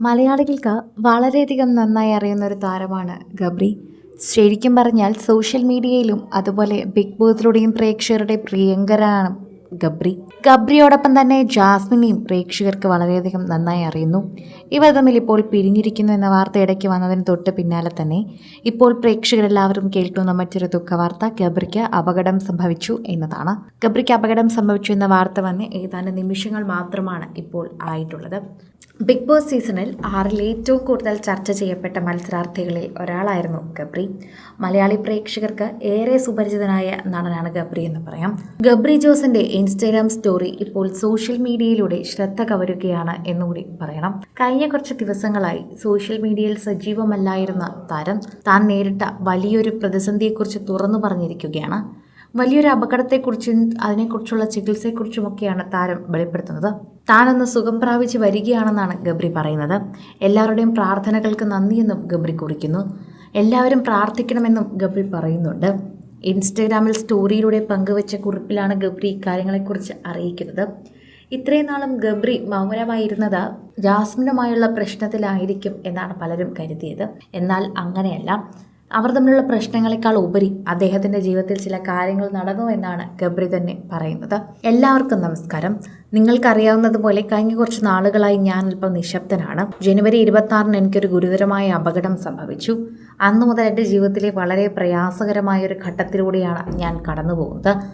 മലയാളികൾക്ക് വളരെയധികം നന്നായി അറിയുന്ന ഒരു താരമാണ് ഗബ്രി. ശരിക്കും പറഞ്ഞാൽ സോഷ്യൽ മീഡിയയിലും അതുപോലെ ബിഗ് ബോസിലൂടെയും പ്രേക്ഷകരുടെ പ്രിയങ്കരനാണ് ഗബ്രി. ഗബ്രിയോടൊപ്പം തന്നെ ജാസ്മിനെയും പ്രേക്ഷകർക്ക് വളരെയധികം നന്നായി അറിയുന്നു. ഇവർ തമ്മിൽ ഇപ്പോൾ പിരിഞ്ഞിരിക്കുന്നു എന്ന വാർത്ത ഇടയ്ക്ക് വന്നതിന് തൊട്ട് പിന്നാലെ തന്നെ ഇപ്പോൾ പ്രേക്ഷകരെല്ലാവരും കേൾക്കുന്ന മറ്റൊരു ദുഃഖവാർത്ത ഗബ്രിക്ക് അപകടം സംഭവിച്ചു എന്നതാണ്. ഗബ്രിക്ക് അപകടം സംഭവിച്ചു എന്ന വാർത്ത വന്ന് ഏതാനും നിമിഷങ്ങൾ മാത്രമാണ് ഇപ്പോൾ ആയിട്ടുള്ളത്. ബിഗ് ബോസ് സീസണിൽ 6 ഏറ്റവും കൂടുതൽ ചർച്ച ചെയ്യപ്പെട്ട മത്സരാർത്ഥികളിൽ ഒരാളായിരുന്നു ഗബ്രി. മലയാളി പ്രേക്ഷകർക്ക് ഏറെ സുപരിചിതനായ നടനാണ് ഗബ്രി എന്ന് പറയാം. ഗബ്രി ജോസിന്റെ ഇൻസ്റ്റാഗ്രാം സ്റ്റോറി ഇപ്പോൾ സോഷ്യൽ മീഡിയയിലൂടെ ശ്രദ്ധ കവരുകയാണ് എന്നുകൂടി പറയണം. കഴിഞ്ഞ കുറച്ച് ദിവസങ്ങളായി സോഷ്യൽ മീഡിയയിൽ സജീവമല്ലായിരുന്ന താരം താൻ നേരിട്ട വലിയൊരു പ്രതിസന്ധിയെക്കുറിച്ച് തുറന്നു പറഞ്ഞിരിക്കുകയാണ്. വലിയൊരു അപകടത്തെക്കുറിച്ചും അതിനെക്കുറിച്ചുള്ള ചികിത്സയെക്കുറിച്ചുമൊക്കെയാണ് താരം വെളിപ്പെടുത്തുന്നത്. താനൊന്ന് സുഖം പ്രാപിച്ച് വരികയാണെന്നാണ് ഗബ്രി പറയുന്നത്. എല്ലാവരുടെയും പ്രാർത്ഥനകൾക്ക് നന്ദിയെന്നും ഗബ്രി കുറിക്കുന്നു. എല്ലാവരും പ്രാർത്ഥിക്കണമെന്നും ഗബ്രി പറയുന്നുണ്ട്. ഇൻസ്റ്റഗ്രാമിൽ സ്റ്റോറിയിലൂടെ പങ്കുവച്ച കുറിപ്പിലാണ് ഗബ്രി ഇക്കാര്യങ്ങളെക്കുറിച്ച് അറിയിക്കുന്നത്. ഇത്രയും നാളും ഗബ്രി മൗനമായിരുന്നത് ജാസ്മിനുമായുള്ള പ്രശ്നത്തിലായിരിക്കും എന്നാണ് പലരും കരുതിയത്. എന്നാൽ അങ്ങനെയല്ല. അവർ തമ്മിലുള്ള പ്രശ്നങ്ങളെക്കാൾ ഉപരി അദ്ദേഹത്തിൻ്റെ ജീവിതത്തിൽ ചില കാര്യങ്ങൾ നടന്നു എന്നാണ് ഗബ്രി തന്നെ പറയുന്നത്. എല്ലാവർക്കും നമസ്കാരം. നിങ്ങൾക്കറിയാവുന്നതുപോലെ കഴിഞ്ഞ കുറച്ച് നാളുകളായി ഞാൻ അല്പം നിശബ്ദനാണ്. ജനുവരി 26-ന് എനിക്കൊരു ഗുരുതരമായ അപകടം സംഭവിച്ചു. അന്നു മുതൽ എൻ്റെ ജീവിതത്തിലെ വളരെ പ്രയാസകരമായ ഒരു ഘട്ടത്തിലൂടെയാണ് ഞാൻ കടന്നു പോകുന്നത്.